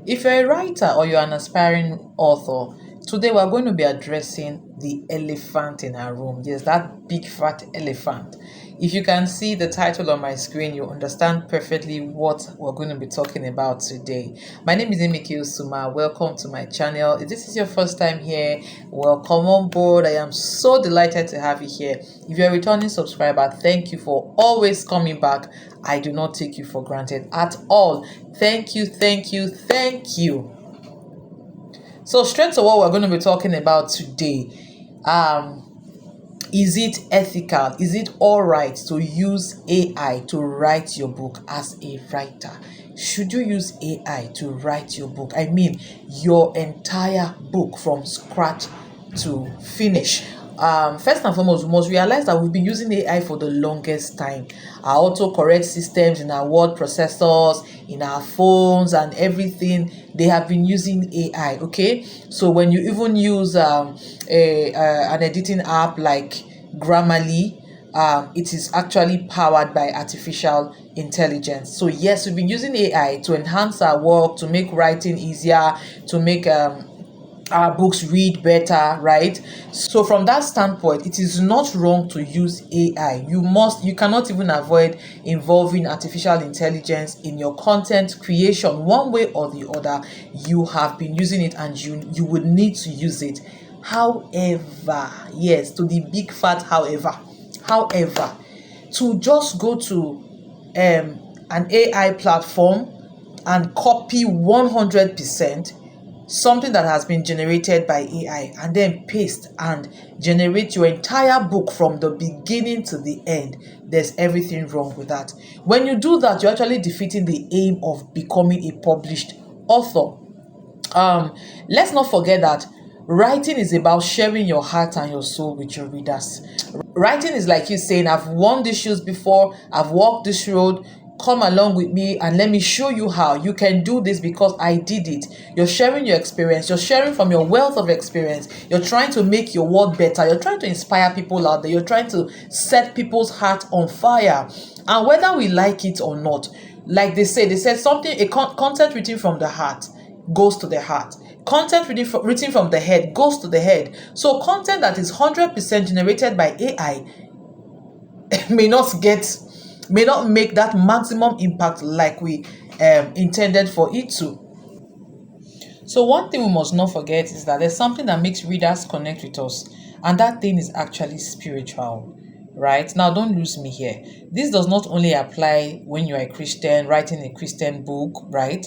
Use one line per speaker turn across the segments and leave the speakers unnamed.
If you're a writer or you're an aspiring author, today we're going to be addressing the elephant in our room. Yes, that big fat elephant. If you can see the title on my screen, you understand perfectly what we're going to be talking about today. My name is Emike Suma. Welcome to my channel. If this is your first time here, welcome on board. I am so delighted to have you here. If you're a returning subscriber, thank you for always coming back. I do not take you for granted at all. Thank you, thank you, thank you. So straight to what we're going to be talking about today. Is it ethical? Is it all right to use AI to write your book as a writer? Should you use AI to write your book? I mean, your entire book from scratch to finish. First and foremost, we must realize that we've been using AI for the longest time. Our autocorrect systems in our word processors, in our phones, and everything, they have been using AI. Okay, so when you even use an editing app like Grammarly, it is actually powered by artificial intelligence. So yes, we've been using AI to enhance our work, to make writing easier, to make our books read better, right? So from that standpoint, it is not wrong to use AI. You cannot even avoid involving artificial intelligence in your content creation one way or the other. You have been using it and you would need to use it. However, yes, to the big fat however, to just go to an AI platform and copy 100% something that has been generated by AI and then paste and generate your entire book from the beginning to the end, there's everything wrong with that. When you do that, you're actually defeating the aim of becoming a published author. Let's not forget that writing is about sharing your heart and your soul with your readers. Writing is like you saying, I've won these shoes before, I've walked this road, come along with me and let me show you how you can do this because I did it. You're sharing your experience, you're sharing from your wealth of experience, you're trying to make your world better, you're trying to inspire people out there, you're trying to set people's heart on fire. And whether we like it or not, like they said something, content written from the heart goes to the heart. Content written from the head goes to the head. So content that is 100% generated by AI may not make that maximum impact like we intended for it to. So one thing we must not forget is that there's something that makes readers connect with us, and that thing is actually spiritual. Right now, don't lose me here. This does not only apply when you are a Christian writing a Christian book, right?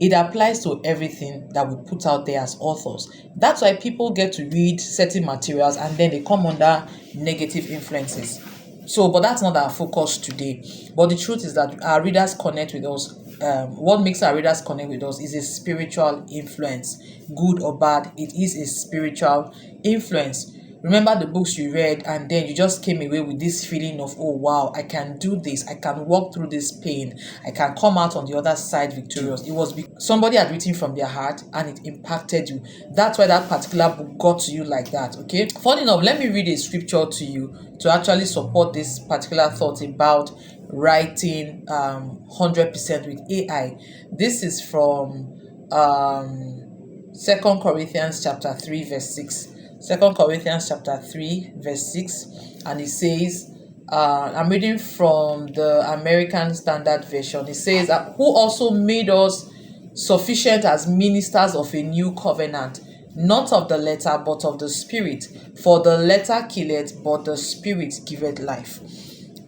It applies to everything that we put out there as authors. That's why people get to read certain materials and then they come under negative influences. So, but that's not our focus today. But the truth is that our readers connect with us. What makes our readers connect with us is a spiritual influence, good or bad. It is a spiritual influence. Remember the books you read, and then you just came away with this feeling of, oh wow, I can do this, I can walk through this pain, I can come out on the other side victorious. It was somebody had written from their heart and it impacted you. That's why that particular book got to you like that. Okay, funny enough, let me read a scripture to you to actually support this particular thought about writing 100% with AI. This is from 2 Corinthians chapter 3 verse 6. 2 Corinthians chapter 3 verse 6, and it says, I'm reading from the American Standard Version. It says, who also made us sufficient as ministers of a new covenant, not of the letter but of the spirit, for the letter killeth but the spirit giveth life.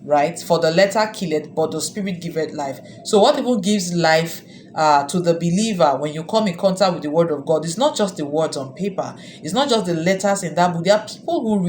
Right? For the letter killeth but the spirit giveth life. So what even gives life to the believer when you come in contact with the word of God? It's not just the words on paper, it's not just the letters in that book. There are people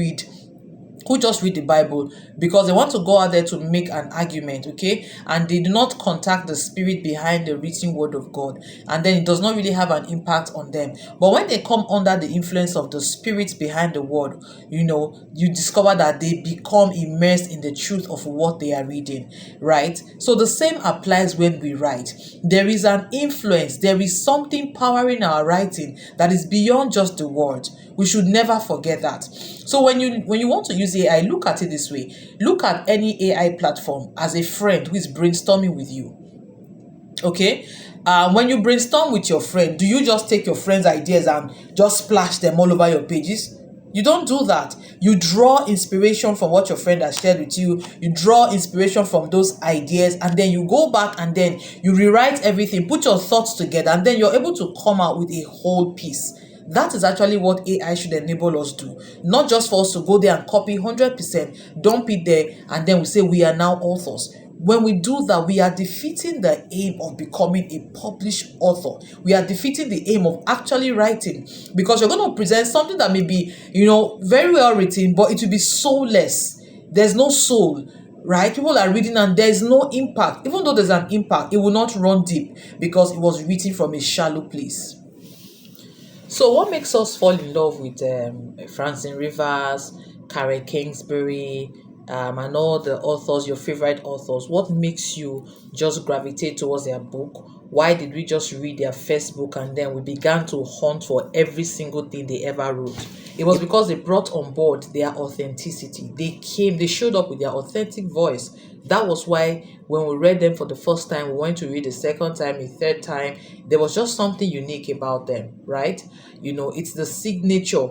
who just read the Bible because they want to go out there to make an argument, okay? And they do not contact the spirit behind the written word of God. And then it does not really have an impact on them. But when they come under the influence of the spirit behind the word, you discover that they become immersed in the truth of what they are reading, right? So the same applies when we write. There is an influence, there is something powering our writing that is beyond just the word. We should never forget that. So when you want to use AI, look at it this way. Look at any AI platform as a friend who is brainstorming with you. Okay? When you brainstorm with your friend, do you just take your friend's ideas and just splash them all over your pages? You don't do that. You draw inspiration from what your friend has shared with you. You draw inspiration from those ideas, and then you go back and then you rewrite everything, put your thoughts together, and then you're able to come out with a whole piece. That is actually what AI should enable us to do. Not just for us to go there and copy 100%, dump it there, and then we say we are now authors. When we do that, we are defeating the aim of becoming a published author. We are defeating the aim of actually writing, because you're going to present something that may be, very well written, but it will be soulless. There's no soul, right? People are reading and there's no impact. Even though there's an impact, it will not run deep because it was written from a shallow place. So what makes us fall in love with Francine Rivers, Karen Kingsbury, and all the authors, your favorite authors? What makes you just gravitate towards their book? Why did we just read their first book and then we began to hunt for every single thing they ever wrote? It was because they brought on board their authenticity. They showed up with their authentic voice. That was why when we read them for the first time, we went to read the second time, a third time, there was just something unique about them, right? It's the signature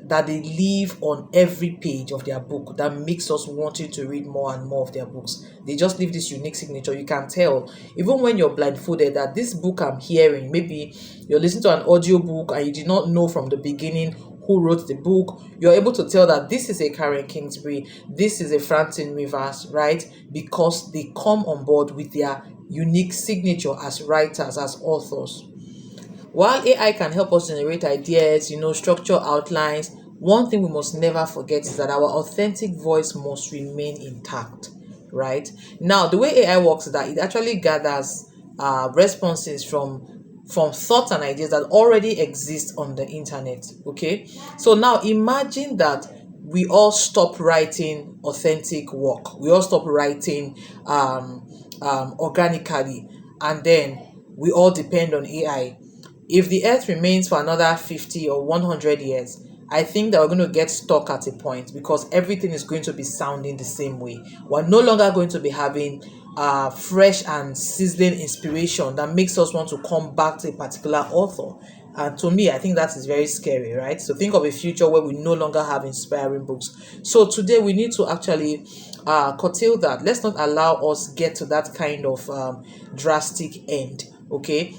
that they leave on every page of their book that makes us wanting to read more and more of their books. They just leave this unique signature. You can tell, even when you're blindfolded, that this book I'm hearing, maybe you're listening to an audio book and you did not know from the beginning who wrote the book, you're able to tell that this is a Karen Kingsbury, this is a Francine Rivers, right? Because they come on board with their unique signature as writers, as authors. While AI can help us generate ideas, structure outlines, one thing we must never forget is that our authentic voice must remain intact, right? Now, the way AI works is that it actually gathers responses from thoughts and ideas that already exist on the internet, okay? So now imagine that we all stop writing authentic work. We all stop writing organically, and then we all depend on AI. If the earth remains for another 50 or 100 years, I think that we're going to get stuck at a point because everything is going to be sounding the same way. We're no longer going to be having fresh and sizzling inspiration that makes us want to come back to a particular author. And to me, I think that is very scary, right? So think of a future where we no longer have inspiring books. So today we need to actually curtail that. Let's not allow us get to that kind of drastic end, okay?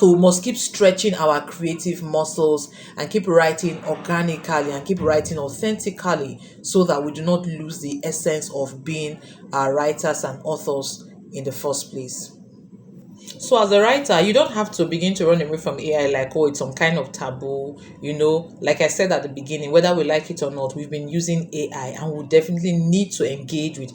So we must keep stretching our creative muscles and keep writing organically and keep writing authentically so that we do not lose the essence of being writers and authors in the first place. So as a writer, you don't have to begin to run away from AI like, oh, it's some kind of taboo. Like I said at the beginning, whether we like it or not, we've been using AI and we definitely need to engage with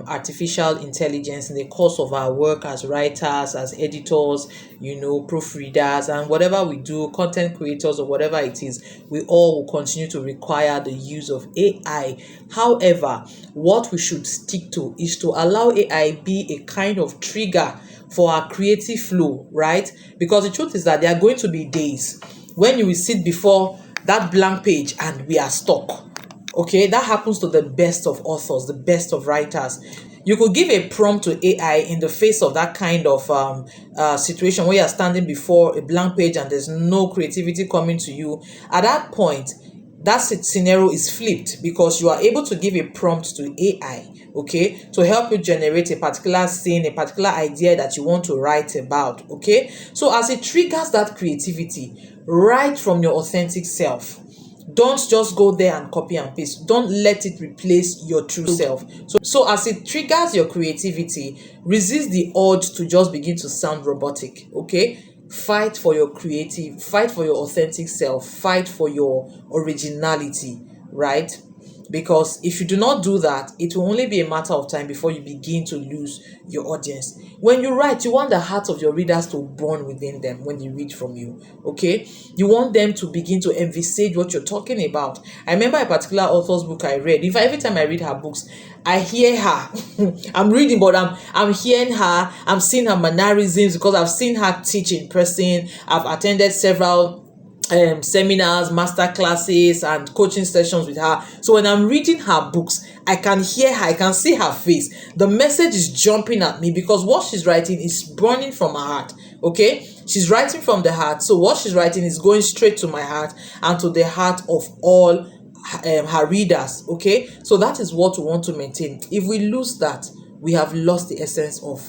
artificial intelligence in the course of our work as writers, as editors, proofreaders, and whatever we do, content creators or whatever it is, we all will continue to require the use of AI. However, what we should stick to is to allow AI be a kind of trigger for our creative flow, right? Because the truth is that there are going to be days when you will sit before that blank page and we are stuck. Okay, that happens to the best of authors, the best of writers. You could give a prompt to AI in the face of that kind of situation where you're standing before a blank page and there's no creativity coming to you. At that point, that scenario is flipped because you are able to give a prompt to AI, okay, to help you generate a particular scene, a particular idea that you want to write about, okay? So as it triggers that creativity, write from your authentic self. Don't just go there and copy and paste. Don't let it replace your true self. So as it triggers your creativity, resist the urge to just begin to sound robotic, okay? Fight for your creative, fight for your authentic self, fight for your originality, right? Because if you do not do that, it will only be a matter of time before you begin to lose your audience. When you write, you want the heart of your readers to burn within them when they read from you, okay? You want them to begin to envisage what you're talking about. I remember a particular author's book I read. In fact, every time I read her books, I hear her. I'm reading, but I'm hearing her. I'm seeing her mannerisms because I've seen her teach in person. I've attended several seminars, master classes, and coaching sessions with her. So when I'm reading her books, I can hear her, I can see her face. The message is jumping at me because what she's writing is burning from her heart, Okay, she's writing from the heart. So what she's writing is going straight to my heart and to the heart of all her readers. Okay, so that is what we want to maintain. If we lose that, we have lost the essence of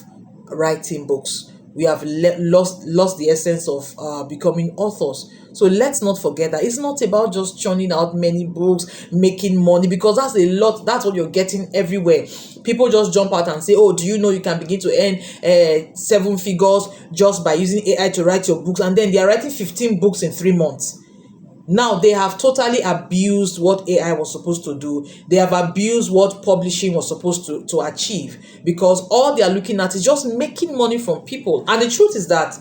writing books. We have lost the essence of becoming authors. So let's not forget that it's not about just churning out many books, making money, because that's a lot. That's what you're getting everywhere. People just jump out and say, oh, do you know you can begin to earn 7 figures just by using AI to write your books? And then they are writing 15 books in 3 months. Now they have totally abused what AI was supposed to do. They have abused what publishing was supposed to achieve, because all they are looking at is just making money from people. And the truth is that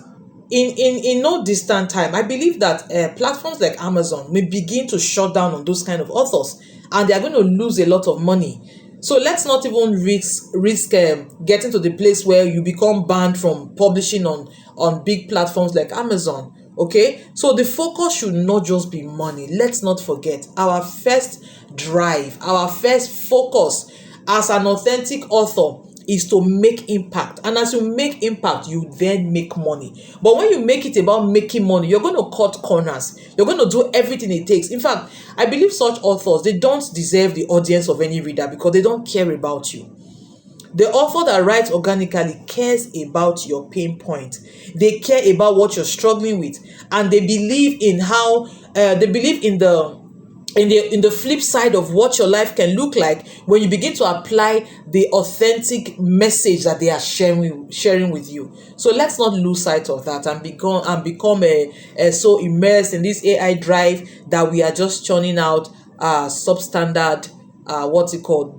in no distant time, I believe that platforms like Amazon may begin to shut down on those kind of authors, and they are going to lose a lot of money. So let's not even risk getting to the place where you become banned from publishing on big platforms like Amazon. Okay, so the focus should not just be money. Let's not forget our first drive, our first focus as an authentic author is to make impact. And as you make impact, you then make money. But when you make it about making money, you're going to cut corners. You're going to do everything it takes. In fact, I believe such authors, they don't deserve the audience of any reader, because they don't care about you. The author that writes organically cares about your pain point. They care about what you're struggling with, and they believe in how they believe in the flip side of what your life can look like when you begin to apply the authentic message that they are sharing with you. So let's not lose sight of that and become so immersed in this AI drive that we are just churning out substandard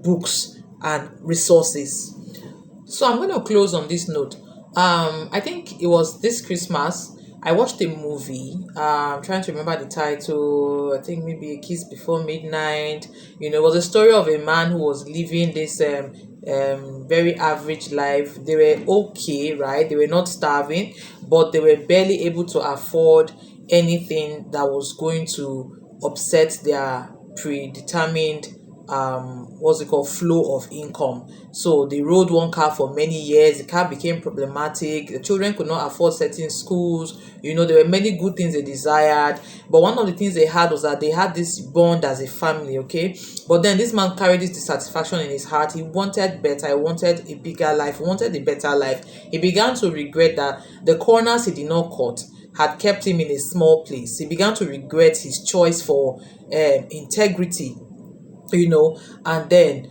books and resources. So I'm going to close on this note. I think it was this Christmas I watched a movie. I'm trying to remember the title. I think maybe A Kiss Before Midnight. It was a story of a man who was living this very average life. They were okay, right? They were not starving, but they were barely able to afford anything that was going to upset their predetermined flow of income. So they rode one car for many years. The car became problematic. The children could not afford certain schools. There were many good things they desired, but one of the things they had was that they had this bond as a family. Okay, but then this man carried this dissatisfaction in his heart. He wanted better. He wanted a bigger life. He wanted a better life. He began to regret that the corners he did not cut had kept him in a small place. He began to regret his choice for integrity, and then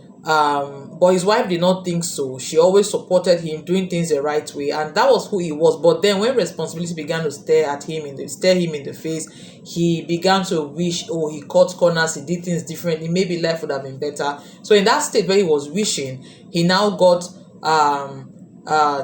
but his wife did not think so. She always supported him doing things the right way, and that was who he was. But then when responsibility began to stare him in the face, he began to wish, oh, he cut corners, he did things differently, maybe life would have been better. So in that state where he was wishing, he now got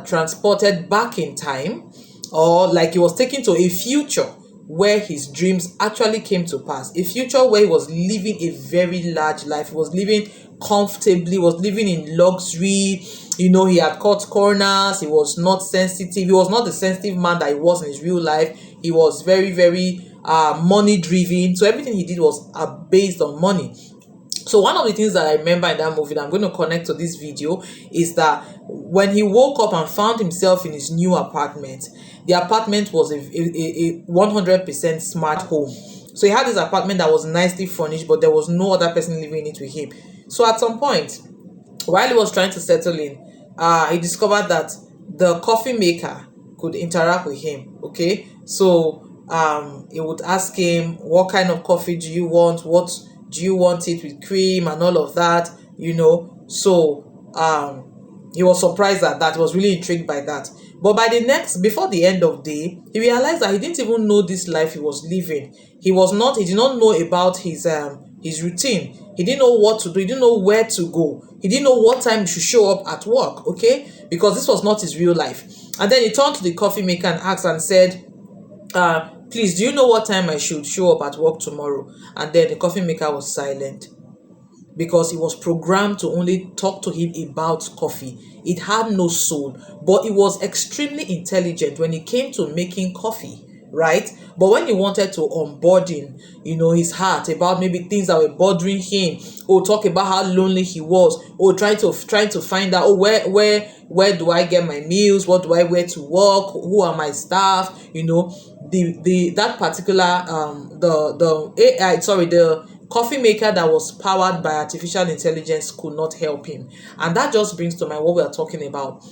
transported back in time, or like he was taken to a future where his dreams actually came to pass. A future where he was living a very large life. He was living comfortably, was living in luxury. He had cut corners. He was not sensitive. He was not the sensitive man that he was in his real life. He was very, very money driven. So everything he did was based on money. So one of the things that I remember in that movie that I'm going to connect to this video is that when he woke up and found himself in his new apartment, the apartment was a 100% smart home. So he had this apartment that was nicely furnished, but there was no other person living in it with him. So at some point, while he was trying to settle in, he discovered that the coffee maker could interact with him. Okay, so he would ask him, what kind of coffee do you want? What do you want it with cream and all of that? So he was surprised at that. He was really intrigued by that. But before the end of the day, he realized that he didn't even know this life he was living. He did not know about his routine. He didn't know what to do. He didn't know where to go. He didn't know what time he should show up at work, okay? Because this was not his real life. And then he turned to the coffee maker and asked and said, please, do you know what time I should show up at work tomorrow? And then the coffee maker was silent, because he was programmed to only talk to him about coffee. It had no soul, but it was extremely intelligent when it came to making coffee. right? But when he wanted to unburden, his heart about maybe things that were bothering him, or talk about how lonely he was, or trying to find out, where do I get my meals, what do I wear to work, who are my staff, the that particular the AI, sorry, the coffee maker that was powered by artificial intelligence could not help him. And that just brings to mind what we are talking about.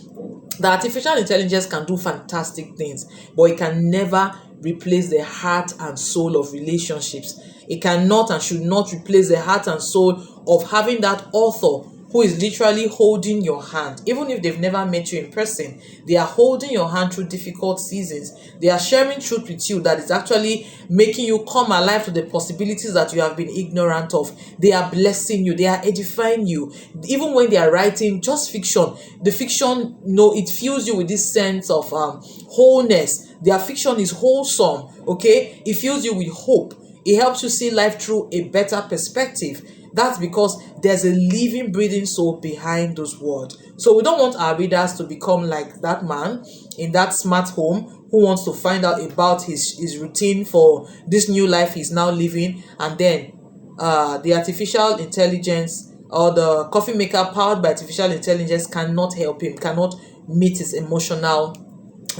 The artificial intelligence can do fantastic things, but it can never replace the heart and soul of relationships. It cannot and should not replace the heart and soul of having that author who is literally holding your hand. Even if they've never met you in person, they are holding your hand through difficult seasons. They are sharing truth with you that is actually making you come alive to the possibilities that you have been ignorant of. They are blessing you. They are edifying you. Even when they are writing just fiction, the fiction, it fills you with this sense of wholeness. Their fiction is wholesome, okay? It fills you with hope. It helps you see life through a better perspective. That's because there's a living, breathing soul behind those words. So we don't want our readers to become like that man in that smart home who wants to find out about his routine for this new life he's now living, and then the artificial intelligence or the coffee maker powered by artificial intelligence cannot help him, cannot meet his emotional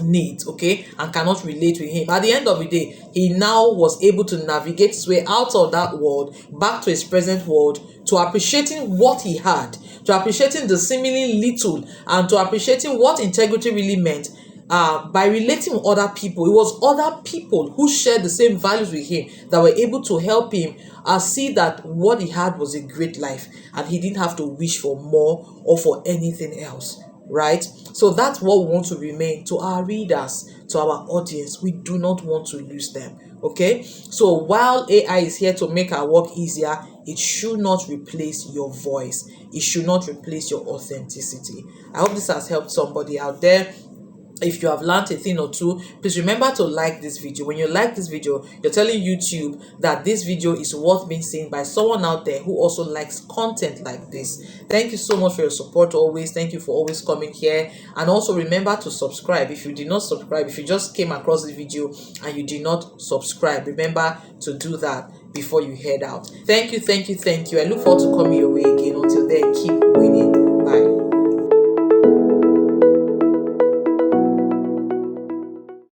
needs, okay, and cannot relate with him. At the end of the day, he now was able to navigate his way out of that world back to his present world, to appreciating what he had, to appreciating the seemingly little, and to appreciating what integrity really meant. By relating with other people. It was other people who shared the same values with him that were able to help him see that what he had was a great life, and he didn't have to wish for more or for anything else. Right? So that's what we want to remain to our readers, to our audience. We do not want to lose them. Okay? So while AI is here to make our work easier, it should not replace your voice. It should not replace your authenticity. I hope this has helped somebody out there. If you have learned a thing or two, please remember to like this video. When you like this video, you're telling YouTube that this video is worth being seen by someone out there who also likes content like this. Thank you so much for your support always. Thank you for always coming here. And also remember to subscribe. If you did not subscribe, if you just came across the video and you did not subscribe, remember to do that before you head out. Thank you. I look forward to coming your way again. Until then, keep waiting.